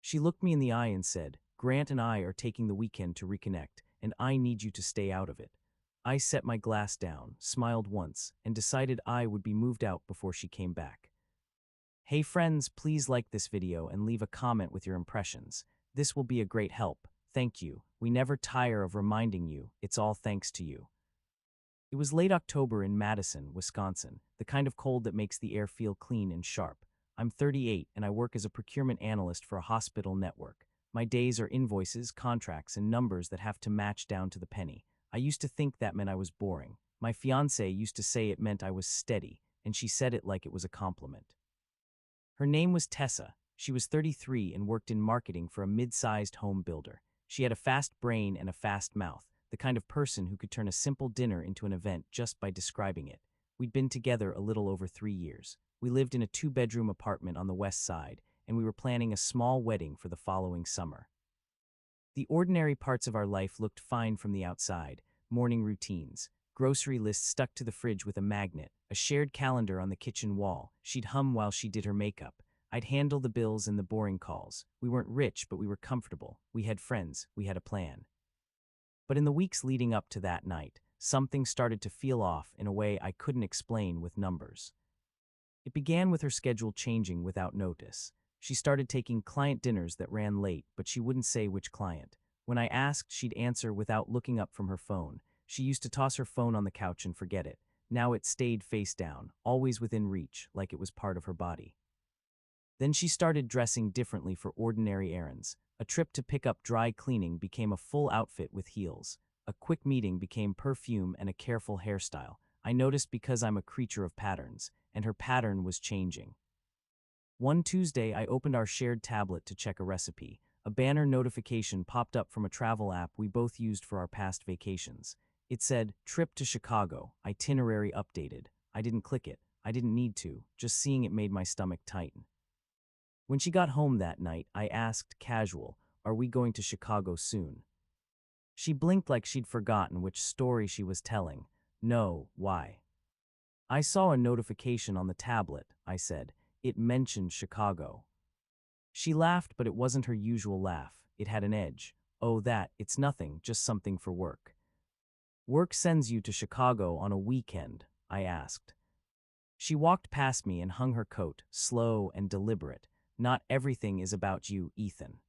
She looked me in the eye and said, "Grant and I are taking the weekend to reconnect, and I need you to stay out of it." I set my glass down, smiled once, and decided I would be moved out before she came back. Hey friends, please like this video and leave a comment with your impressions. This will be a great help. Thank you. We never tire of reminding you, it's all thanks to you. It was late October in Madison, Wisconsin, the kind of cold that makes the air feel clean and sharp. I'm 38 and I work as a procurement analyst for a hospital network. My days are invoices, contracts, and numbers that have to match down to the penny. I used to think that meant I was boring. My fiancée used to say it meant I was steady, and she said it like it was a compliment. Her name was Tessa. She was 33 and worked in marketing for a mid-sized home builder. She had a fast brain and a fast mouth, the kind of person who could turn a simple dinner into an event just by describing it. We'd been together a little over 3 years. We lived in a 2-bedroom apartment on the west side, and we were planning a small wedding for the following summer. The ordinary parts of our life looked fine from the outside: morning routines, grocery lists stuck to the fridge with a magnet, a shared calendar on the kitchen wall. She'd hum while she did her makeup. I'd handle the bills and the boring calls. We weren't rich, but we were comfortable. We had friends. We had a plan. But in the weeks leading up to that night, something started to feel off in a way I couldn't explain with numbers. It began with her schedule changing without notice. She started taking client dinners that ran late, but she wouldn't say which client. When I asked, she'd answer without looking up from her phone. She used to toss her phone on the couch and forget it. Now it stayed face down, always within reach, like it was part of her body. Then she started dressing differently for ordinary errands. A trip to pick up dry cleaning became a full outfit with heels. A quick meeting became perfume and a careful hairstyle. I noticed because I'm a creature of patterns, and her pattern was changing. One Tuesday, I opened our shared tablet to check a recipe. A banner notification popped up from a travel app we both used for our past vacations. It said, "Trip to Chicago, itinerary updated." I didn't click it. I didn't need to. Just seeing it made my stomach tighten. When she got home that night, I asked, casual, "Are we going to Chicago soon?" She blinked like she'd forgotten which story she was telling. "No, why?" "I saw a notification on the tablet," I said. "It mentioned Chicago." She laughed, but it wasn't her usual laugh. It had an edge. "Oh, it's nothing, just something for work." "Work sends you to Chicago on a weekend?" I asked. She walked past me and hung her coat, slow and deliberate. "Not everything is about you, Ethan."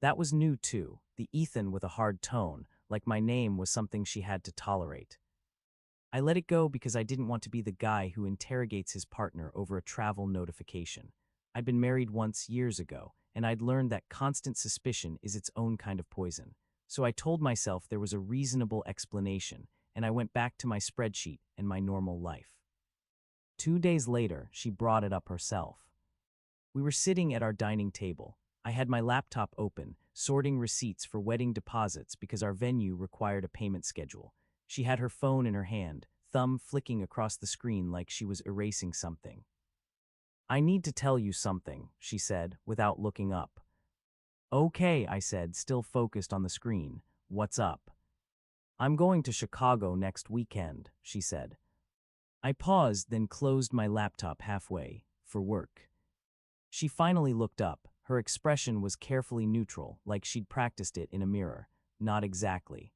That was new too, the Ethan with a hard tone, like my name was something she had to tolerate. I let it go because I didn't want to be the guy who interrogates his partner over a travel notification. I'd been married once years ago, and I'd learned that constant suspicion is its own kind of poison. So I told myself there was a reasonable explanation, and I went back to my spreadsheet and my normal life. 2 days later, she brought it up herself. We were sitting at our dining table. I had my laptop open, sorting receipts for wedding deposits because our venue required a payment schedule. She had her phone in her hand, thumb flicking across the screen like she was erasing something. "I need to tell you something," she said, without looking up. "Okay," I said, still focused on the screen. "What's up?" "I'm going to Chicago next weekend," she said. I paused, then closed my laptop halfway, for work. She finally looked up. Her expression was carefully neutral, like she'd practiced it in a mirror. "Not exactly."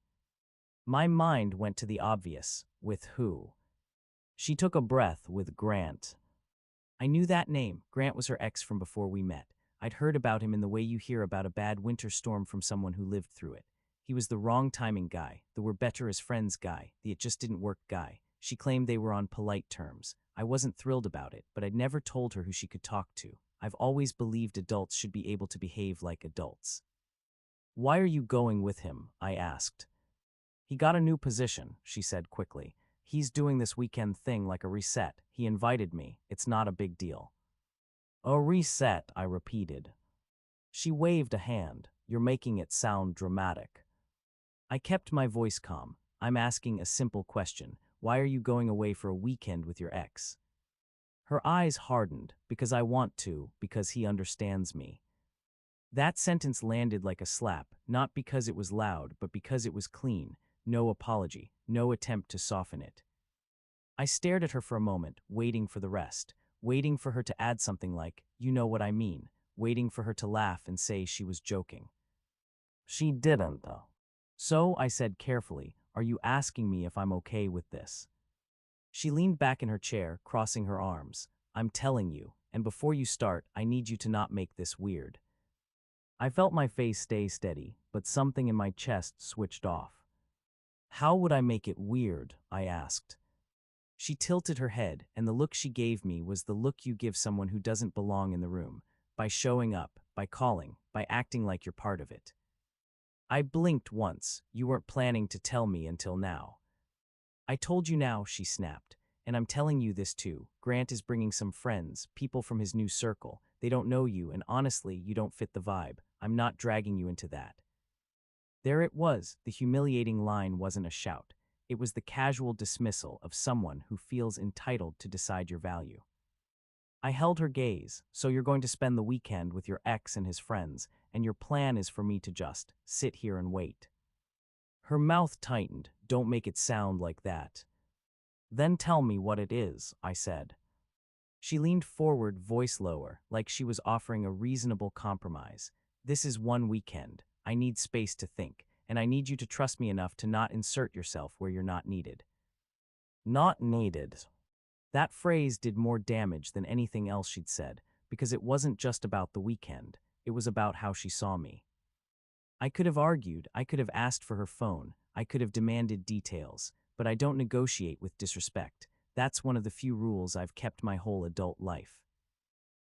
My mind went to the obvious. With who? She took a breath. "With Grant." I knew that name. Grant was her ex from before we met. I'd heard about him in the way you hear about a bad winter storm from someone who lived through it. He was the wrong timing guy, the we're better as friends guy, the it just didn't work guy. She claimed they were on polite terms. I wasn't thrilled about it, but I'd never told her who she could talk to. I've always believed adults should be able to behave like adults. "Why are you going with him?" I asked. "He got a new position," she said quickly. "He's doing this weekend thing like a reset. He invited me. It's not a big deal." "A reset," I repeated. She waved a hand. "You're making it sound dramatic." I kept my voice calm. "I'm asking a simple question. Why are you going away for a weekend with your ex?" Her eyes hardened. "Because I want to, because he understands me." That sentence landed like a slap, not because it was loud, but because it was clean. No apology, no attempt to soften it. I stared at her for a moment, waiting for the rest, waiting for her to add something like, "You know what I mean," waiting for her to laugh and say she was joking. She didn't, though. So, I said carefully, are you asking me if I'm okay with this? She leaned back in her chair, crossing her arms. I'm telling you, and before you start, I need you to not make this weird. I felt my face stay steady, but something in my chest switched off. How would I make it weird? I asked. She tilted her head, and the look she gave me was the look you give someone who doesn't belong in the room, by showing up, by calling, by acting like you're part of it. I blinked once. You weren't planning to tell me until now. I told you now, she snapped. And I'm telling you this too. Grant is bringing some friends, people from his new circle. They don't know you, and honestly, you don't fit the vibe. I'm not dragging you into that. There it was. The humiliating line wasn't a shout. It was the casual dismissal of someone who feels entitled to decide your value. I held her gaze. So you're going to spend the weekend with your ex and his friends, and your plan is for me to just sit here and wait. Her mouth tightened. Don't make it sound like that. Then tell me what it is, I said. She leaned forward, voice lower, like she was offering a reasonable compromise. This is one weekend. I need space to think, and I need you to trust me enough to not insert yourself where you're not needed. Not needed. That phrase did more damage than anything else she'd said, because it wasn't just about the weekend. It was about how she saw me. I could have argued, I could have asked for her phone, I could have demanded details, but I don't negotiate with disrespect. That's one of the few rules I've kept my whole adult life.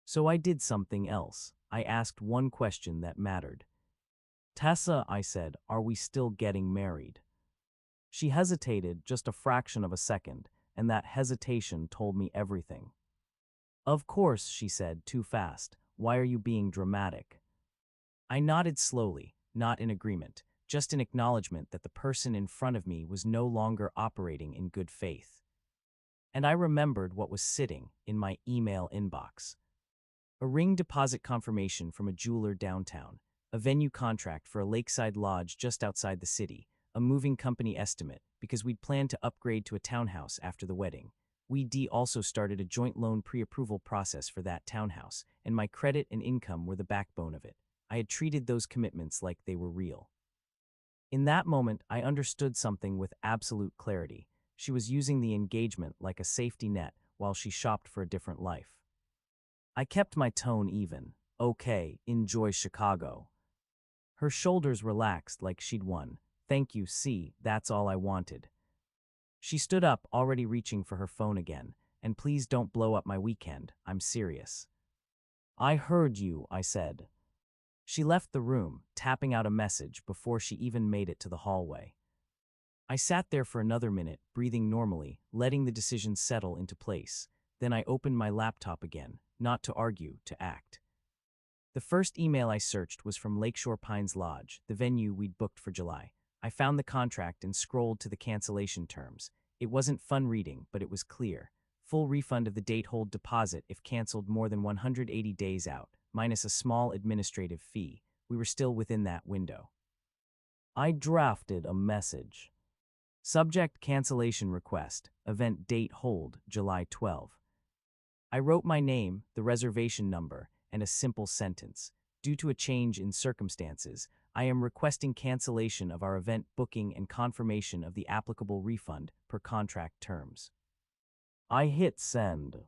So I did something else. I asked one question that mattered. Tessa, I said, are we still getting married? She hesitated just a fraction of a second, and that hesitation told me everything. Of course, she said, too fast. Why are you being dramatic? I nodded slowly, not in agreement, just in acknowledgement that the person in front of me was no longer operating in good faith. And I remembered what was sitting in my email inbox. A ring deposit confirmation from a jeweler downtown, a venue contract for a lakeside lodge just outside the city, a moving company estimate because we'd planned to upgrade to a townhouse after the wedding. We also started a joint loan pre-approval process for that townhouse, and my credit and income were the backbone of it. I had treated those commitments like they were real. In that moment, I understood something with absolute clarity. She was using the engagement like a safety net while she shopped for a different life. I kept my tone even. Okay, enjoy Chicago. Her shoulders relaxed like she'd won. Thank you, see, that's all I wanted. She stood up, already reaching for her phone again. And please don't blow up my weekend, I'm serious. I heard you, I said. She left the room, tapping out a message before she even made it to the hallway. I sat there for another minute, breathing normally, letting the decision settle into place. Then I opened my laptop again, not to argue, to act. The first email I searched was from Lakeshore Pines Lodge, the venue we'd booked for July. I found the contract and scrolled to the cancellation terms. It wasn't fun reading, but it was clear. Full refund of the date-hold deposit if canceled more than 180 days out, minus a small administrative fee. We were still within that window. I drafted a message. Subject cancellation request, event date hold, July 12. I wrote my name, the reservation number, and a simple sentence. Due to a change in circumstances, I am requesting cancellation of our event booking and confirmation of the applicable refund per contract terms. I hit send.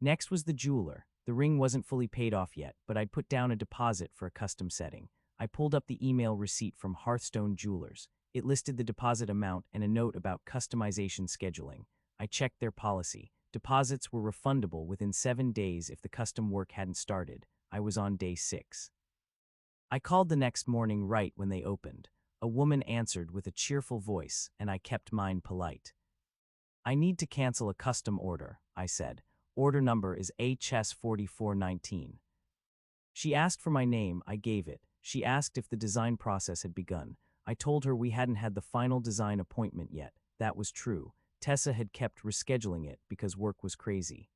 Next was the jeweler. The ring wasn't fully paid off yet, but I'd put down a deposit for a custom setting. I pulled up the email receipt from Hearthstone Jewelers. It listed the deposit amount and a note about customization scheduling. I checked their policy. Deposits were refundable within 7 days if the custom work hadn't started. I was on day 6. I called the next morning right when they opened. A woman answered with a cheerful voice, and I kept mine polite. I need to cancel a custom order, I said. Order number is HS4419. She asked for my name, I gave it. She asked if the design process had begun. I told her we hadn't had the final design appointment yet. That was true. Tessa had kept rescheduling it because work was crazy.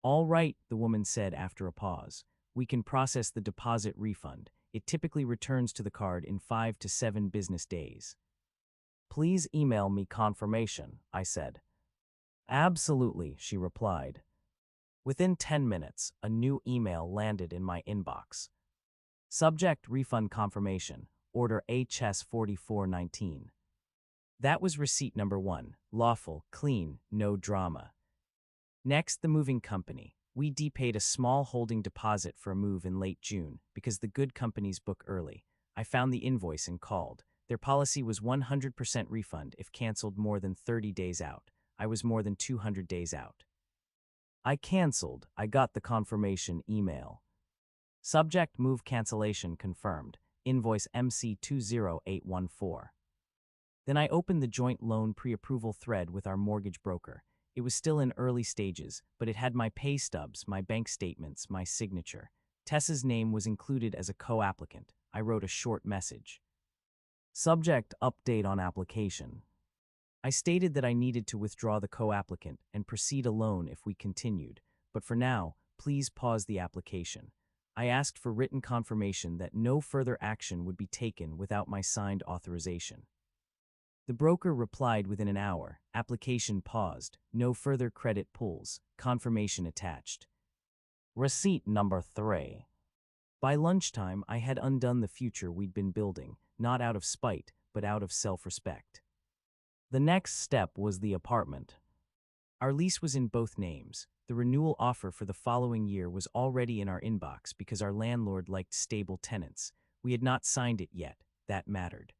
All right, the woman said after a pause. We can process the deposit refund. It typically returns to the card in 5 to 7 business days. Please email me confirmation, I said. Absolutely, she replied. Within 10 minutes, a new email landed in my inbox. Subject: refund confirmation, order HS 4419. That was receipt number 1, lawful, clean, no drama. Next, the moving company. We paid a small holding deposit for a move in late June because the good companies book early. I found the invoice and called. Their policy was 100% refund if canceled more than 30 days out. I was more than 200 days out. I canceled. I got the confirmation email. Subject: move cancellation confirmed. Invoice MC 20814. Then I opened the joint loan pre-approval thread with our mortgage broker. It was still in early stages, but it had my pay stubs, my bank statements, my signature. Tessa's name was included as a co-applicant. I wrote a short message. Subject: update on application. I stated that I needed to withdraw the co-applicant and proceed alone if we continued, but for now, please pause the application. I asked for written confirmation that no further action would be taken without my signed authorization. The broker replied within an hour. Application paused. No further credit pulls. Confirmation attached. Receipt number 3. By lunchtime, I had undone the future we'd been building, not out of spite, but out of self-respect. The next step was the apartment. Our lease was in both names. The renewal offer for the following year was already in our inbox because our landlord liked stable tenants. We had not signed it yet. That mattered.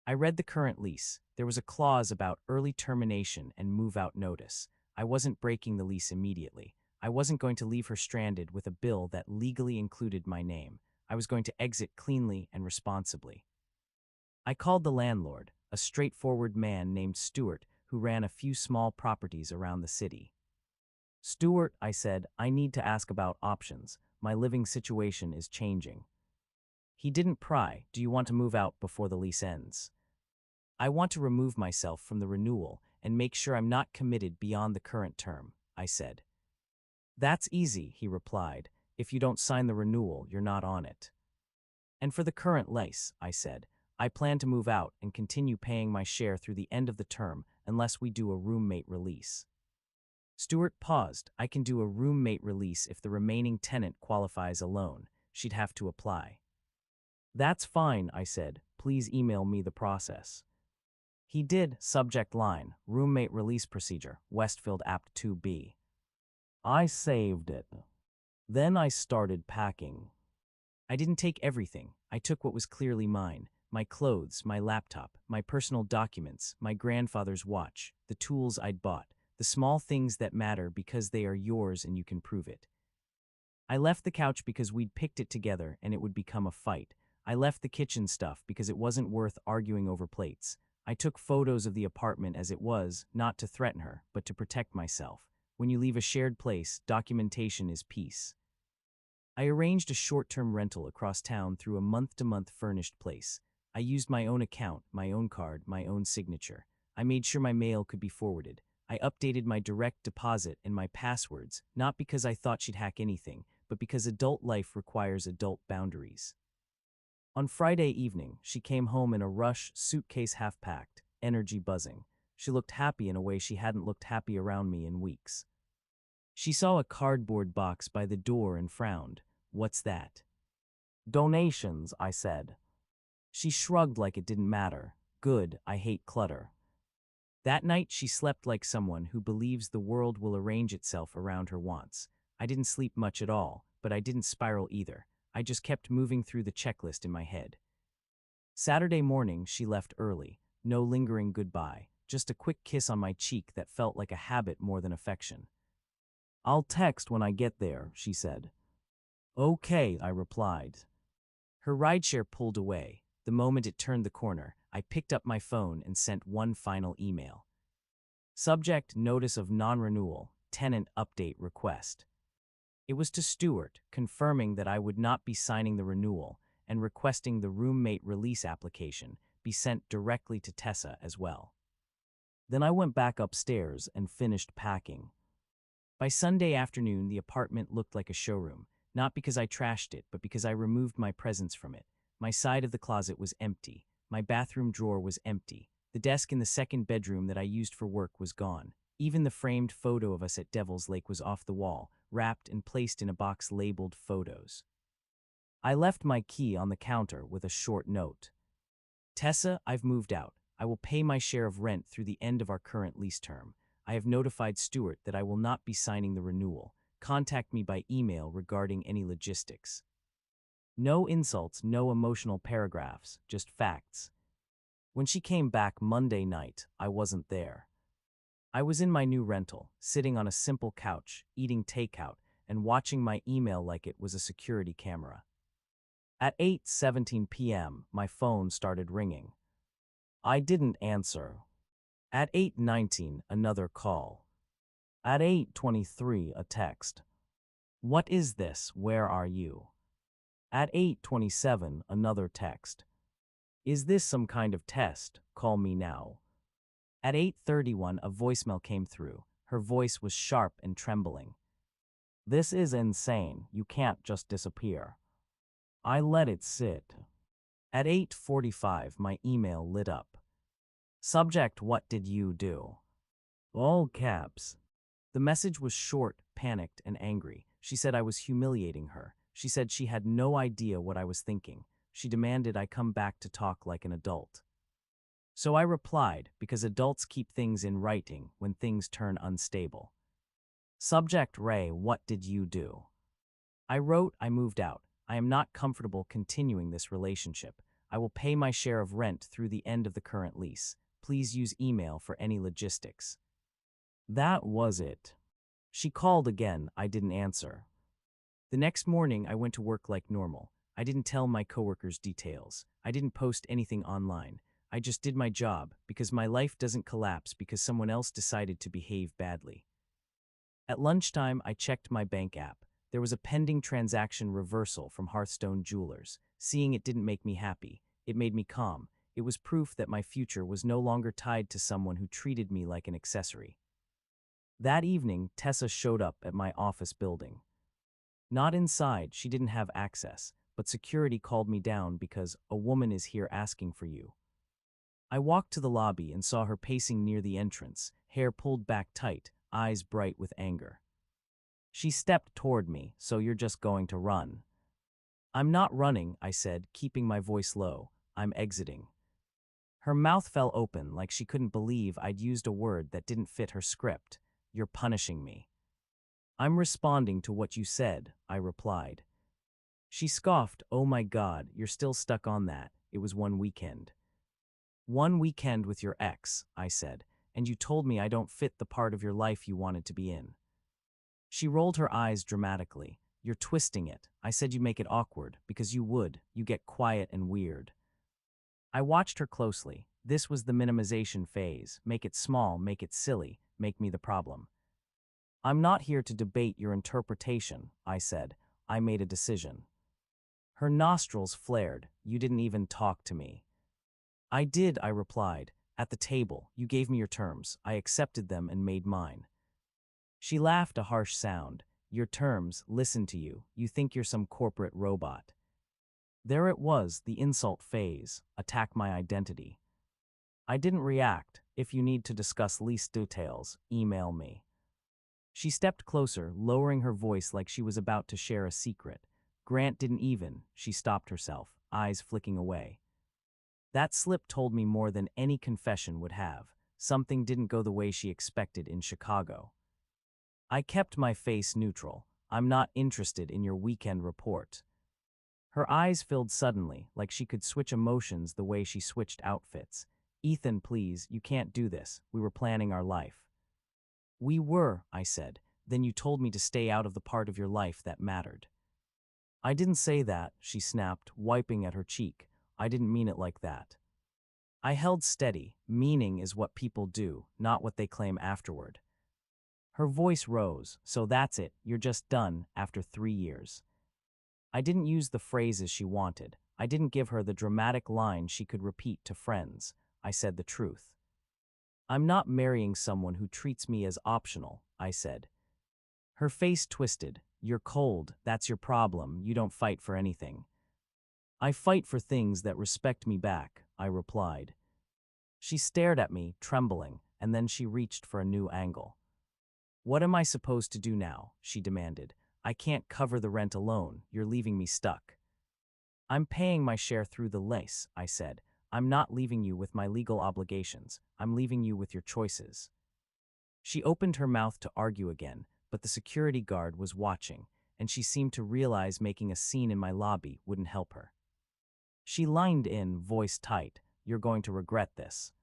I read the current lease. There was a clause about early termination and move-out notice. I wasn't breaking the lease immediately. I wasn't going to leave her stranded with a bill that legally included my name. I was going to exit cleanly and responsibly. I called the landlord, a straightforward man named Stuart, who ran a few small properties around the city. Stuart, I said, I need to ask about options. My living situation is changing. He didn't pry. Do you want to move out before the lease ends? I want to remove myself from the renewal and make sure I'm not committed beyond the current term, I said. That's easy, he replied. If you don't sign the renewal, you're not on it. And for the current lease, I said, I plan to move out and continue paying my share through the end of the term unless we do a roommate release. Stuart paused. I can do a roommate release if the remaining tenant qualifies alone. She'd have to apply. That's fine, I said. Please email me the process. He did. Subject line, roommate release procedure, Westfield Apt 2B. I saved it. Then I started packing. I didn't take everything. I took what was clearly mine. My clothes, my laptop, my personal documents, my grandfather's watch, the tools I'd bought, the small things that matter because they are yours and you can prove it. I left the couch because we'd picked it together and it would become a fight. I left the kitchen stuff because it wasn't worth arguing over plates. I took photos of the apartment as it was, not to threaten her, but to protect myself. When you leave a shared place, documentation is peace. I arranged a short-term rental across town through a month-to-month furnished place. I used my own account, my own card, my own signature. I made sure my mail could be forwarded. I updated my direct deposit and my passwords, not because I thought she'd hack anything, but because adult life requires adult boundaries. On Friday evening, she came home in a rush, suitcase half-packed, energy buzzing. She looked happy in a way she hadn't looked happy around me in weeks. She saw a cardboard box by the door and frowned. What's that? Donations, I said. She shrugged like it didn't matter. Good, I hate clutter. That night, she slept like someone who believes the world will arrange itself around her wants. I didn't sleep much at all, but I didn't spiral either. I just kept moving through the checklist in my head. Saturday morning, she left early. No lingering goodbye, just a quick kiss on my cheek that felt like a habit more than affection. I'll text when I get there, she said. Okay, I replied. Her rideshare pulled away. The moment it turned the corner, I picked up my phone and sent one final email. Subject: notice of non-renewal, tenant update request. It was to Stuart, confirming that I would not be signing the renewal and requesting the roommate release application be sent directly to Tessa as well. Then I went back upstairs and finished packing. By Sunday afternoon, the apartment looked like a showroom, not because I trashed it, but because I removed my presence from it. My side of the closet was empty. My bathroom drawer was empty. The desk in the second bedroom that I used for work was gone. Even the framed photo of us at Devil's Lake was off the wall, wrapped and placed in a box labeled Photos. I left my key on the counter with a short note. Tessa, I've moved out. I will pay my share of rent through the end of our current lease term. I have notified Stuart that I will not be signing the renewal. Contact me by email regarding any logistics. No insults, no emotional paragraphs, just facts. When she came back Monday night, I wasn't there. I was in my new rental, sitting on a simple couch, eating takeout, and watching my email like it was a security camera. At 8:17 p.m., my phone started ringing. I didn't answer. At 8:19, another call. At 8:23, a text. What is this? Where are you? At 8:27, another text. Is this some kind of test? Call me now. At 8:31, a voicemail came through. Her voice was sharp and trembling. This is insane. You can't just disappear. I let it sit. At 8:45, my email lit up. Subject: What did you do? All caps. The message was short, panicked, and angry. She said I was humiliating her. She said she had no idea what I was thinking. She demanded I come back to talk like an adult. So I replied, because adults keep things in writing when things turn unstable. Subject: Ray, what did you do? I wrote, I moved out. I am not comfortable continuing this relationship. I will pay my share of rent through the end of the current lease. Please use email for any logistics. That was it. She called again. I didn't answer. The next morning, I went to work like normal. I didn't tell my coworkers details. I didn't post anything online. I just did my job because my life doesn't collapse because someone else decided to behave badly. At lunchtime, I checked my bank app. There was a pending transaction reversal from Hearthstone Jewelers. Seeing it didn't make me happy. It made me calm. It was proof that my future was no longer tied to someone who treated me like an accessory. That evening, Tessa showed up at my office building. Not inside, she didn't have access, but security called me down because a woman is here asking for you. I walked to the lobby and saw her pacing near the entrance, hair pulled back tight, eyes bright with anger. She stepped toward me. So you're just going to run? I'm not running, I said, keeping my voice low. I'm exiting. Her mouth fell open like she couldn't believe I'd used a word that didn't fit her script. You're punishing me. I'm responding to what you said, I replied. She scoffed. Oh my God, you're still stuck on that. It was one weekend. One weekend with your ex, I said, and you told me I don't fit the part of your life you wanted to be in. She rolled her eyes dramatically. You're twisting it. I said you make it awkward, because you would. You get quiet and weird. I watched her closely. This was the minimization phase. Make it small, make it silly, make me the problem. I'm not here to debate your interpretation, I said. I made a decision. Her nostrils flared. You didn't even talk to me. I did, I replied. At the table, you gave me your terms. I accepted them and made mine. She laughed, a harsh sound. Your terms, listen to you. You think you're some corporate robot. There it was, the insult phase. Attack my identity. I didn't react. If you need to discuss lease details, email me. She stepped closer, lowering her voice like she was about to share a secret. Grant didn't even. She stopped herself, eyes flicking away. That slip told me more than any confession would have. Something didn't go the way she expected in Chicago. I kept my face neutral. I'm not interested in your weekend report. Her eyes filled suddenly, like she could switch emotions the way she switched outfits. Ethan, please, you can't do this. We were planning our life. We were, I said. Then you told me to stay out of the part of your life that mattered. I didn't say that, she snapped, wiping at her cheek. I didn't mean it like that. I held steady. Meaning is what people do, not what they claim afterward. Her voice rose. So that's it, you're just done, after 3 years. I didn't use the phrases she wanted. I didn't give her the dramatic line she could repeat to friends. I said the truth. I'm not marrying someone who treats me as optional, I said. Her face twisted. You're cold, that's your problem, you don't fight for anything. I fight for things that respect me back, I replied. She stared at me, trembling. and then she reached for a new angle. "What am I supposed to do now?" she demanded. "I can't cover the rent alone. You're leaving me stuck." "I'm paying my share through the lease," I said. "I'm not leaving you with my legal obligations. I'm leaving you with your choices." She opened her mouth to argue again, but the security guard was watching, and she seemed to realize making a scene in my lobby wouldn't help her. She leaned in, voice tight. "You're going to regret this."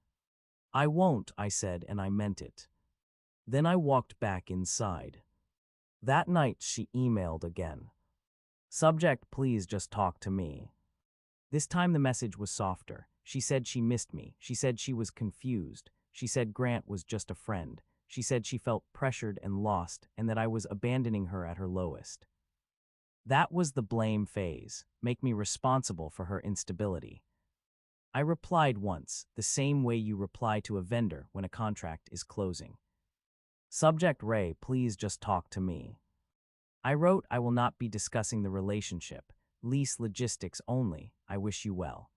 "I won't," I said, and I meant it. Then I walked back inside. That night, she emailed again. "Subject, please just talk to me." This time the message was softer. She said she missed me. She said she was confused. She said Grant was just a friend. She said she felt pressured and lost, and that I was abandoning her at her lowest. That was the blame phase, make me responsible for her instability. I replied once, the same way you reply to a vendor when a contract is closing. "Subject Ray, please just talk to me." I wrote, "I will not be discussing the relationship. Lease logistics only. I wish you well."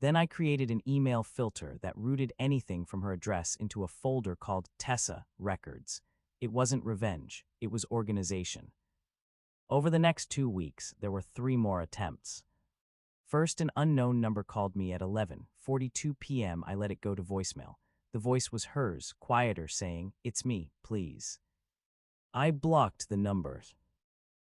Then I created an email filter that routed anything from her address into a folder called Tessa Records. It wasn't revenge, it was organization. Over the next 2 weeks, there were 3 more attempts. First, an unknown number called me at 11:42 p.m. I let it go to voicemail. The voice was hers, quieter, saying, "It's me, please." I blocked the number.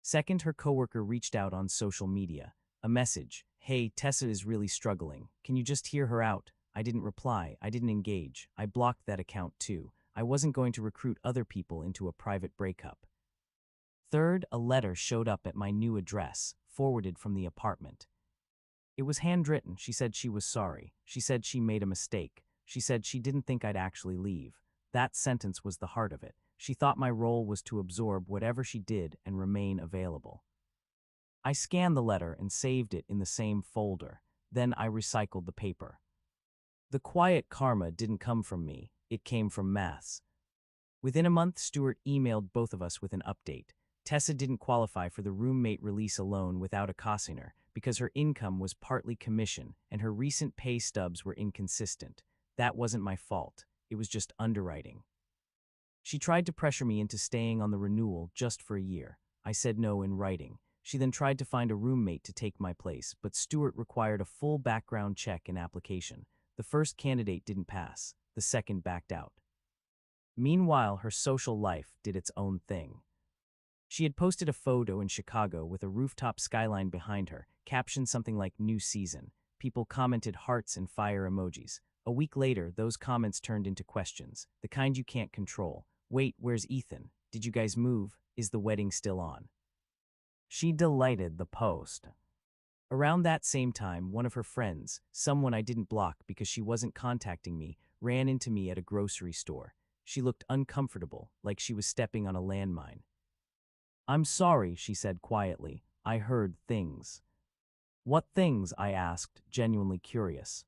Second, her coworker reached out on social media. A message, "Hey, Tessa is really struggling. Can you just hear her out?" I didn't reply. I didn't engage. I blocked that account too. I wasn't going to recruit other people into a private breakup. Third, a letter showed up at my new address, forwarded from the apartment. It was handwritten. She said she was sorry. She said she made a mistake. She said she didn't think I'd actually leave. That sentence was the heart of it. She thought my role was to absorb whatever she did and remain available. I scanned the letter and saved it in the same folder. Then I recycled the paper. The quiet karma didn't come from me. It came from maths. Within a month, Stuart emailed both of us with an update. Tessa didn't qualify for the roommate release alone without a cosigner because her income was partly commission and her recent pay stubs were inconsistent. That wasn't my fault. It was just underwriting. She tried to pressure me into staying on the renewal just for a year. I said no in writing. She then tried to find a roommate to take my place, but Stuart required a full background check and application. The first candidate didn't pass. The second backed out. Meanwhile, her social life did its own thing. She had posted a photo in Chicago with a rooftop skyline behind her, captioned something like "New Season." People commented hearts and fire emojis. A week later, those comments turned into questions, the kind you can't control. "Wait, where's Ethan? Did you guys move? Is the wedding still on?" She deleted the post. Around that same time, one of her friends, someone I didn't block because she wasn't contacting me, ran into me at a grocery store. She looked uncomfortable, like she was stepping on a landmine. "I'm sorry," she said quietly. "I heard things." "What things?" I asked, genuinely curious.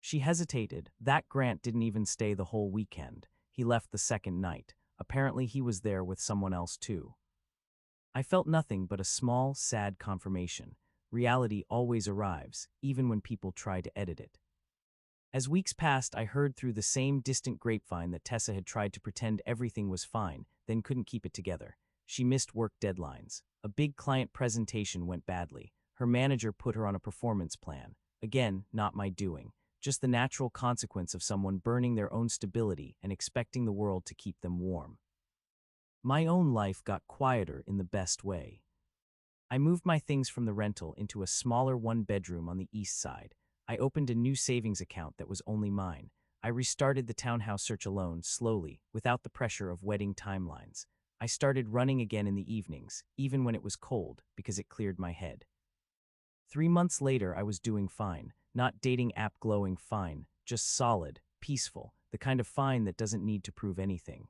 She hesitated. "That Grant didn't even stay the whole weekend. He left the second night. Apparently he was there with someone else too." I felt nothing but a small, sad confirmation. Reality always arrives, even when people try to edit it. As weeks passed, I heard through the same distant grapevine that Tessa had tried to pretend everything was fine, then couldn't keep it together. She missed work deadlines. A big client presentation went badly. Her manager put her on a performance plan. Again, not my doing. Just the natural consequence of someone burning their own stability and expecting the world to keep them warm. My own life got quieter in the best way. I moved my things from the rental into a smaller one-bedroom on the east side. I opened a new savings account that was only mine. I restarted the townhouse search alone, slowly, without the pressure of wedding timelines. I started running again in the evenings, even when it was cold, because it cleared my head. 3 months later, I was doing fine. Not dating app glowing fine, just solid, peaceful, the kind of fine that doesn't need to prove anything.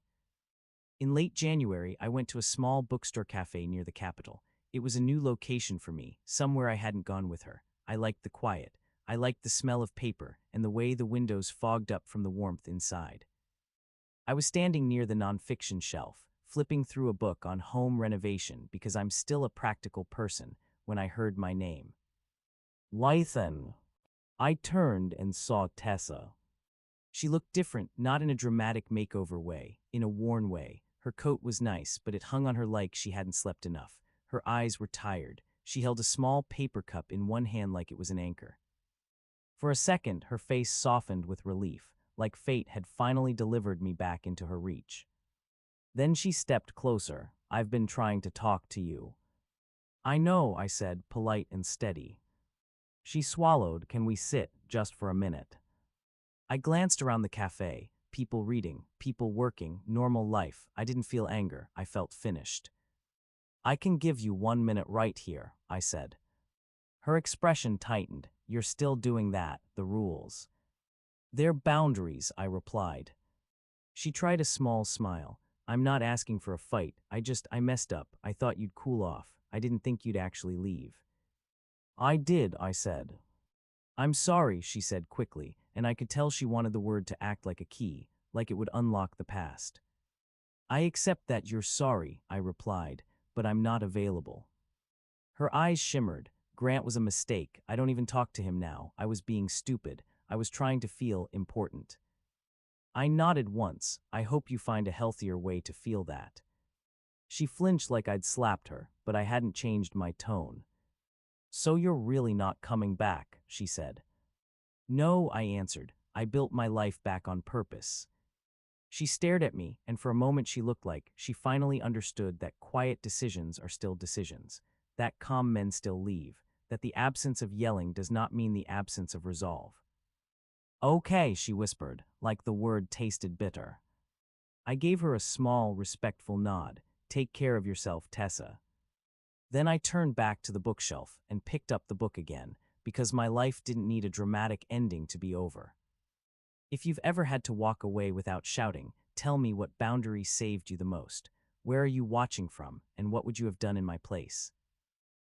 In late January, I went to a small bookstore cafe near the Capitol. It was a new location for me, somewhere I hadn't gone with her. I liked the quiet. I liked the smell of paper and the way the windows fogged up from the warmth inside. I was standing near the nonfiction shelf, flipping through a book on home renovation because I'm still a practical person, when I heard my name. "Lythan." I turned and saw Tessa. She looked different, not in a dramatic makeover way, in a worn way. Her coat was nice, but it hung on her like she hadn't slept enough. Her eyes were tired. She held a small paper cup in one hand like it was an anchor. For a second, her face softened with relief, like fate had finally delivered me back into her reach. Then she stepped closer. "I've been trying to talk to you." "I know," I said, polite and steady. She swallowed. "Can we sit, just for a minute?" I glanced around the cafe. People reading, people working, normal life. I didn't feel anger. I felt finished. "I can give you 1 minute right here," I said. Her expression tightened. "You're still doing that, the rules." "They're boundaries," I replied. She tried a small smile. "I'm not asking for a fight. I messed up. I thought you'd cool off. I didn't think you'd actually leave." "I did," I said. "I'm sorry," she said quickly, and I could tell she wanted the word to act like a key, like it would unlock the past. "I accept that you're sorry," I replied, "but I'm not available." Her eyes shimmered. "Grant was a mistake. I don't even talk to him now. I was being stupid. I was trying to feel important." I nodded once. "I hope you find a healthier way to feel that." She flinched like I'd slapped her, but I hadn't changed my tone. "So you're really not coming back," she said. "No," I answered. "I built my life back on purpose." She stared at me, and for a moment she looked like she finally understood that quiet decisions are still decisions, that calm men still leave, that the absence of yelling does not mean the absence of resolve. "Okay," she whispered, like the word tasted bitter. I gave her a small, respectful nod. "Take care of yourself, Tessa." Then I turned back to the bookshelf and picked up the book again, because my life didn't need a dramatic ending to be over. If you've ever had to walk away without shouting, tell me what boundary saved you the most. Where are you watching from, and what would you have done in my place?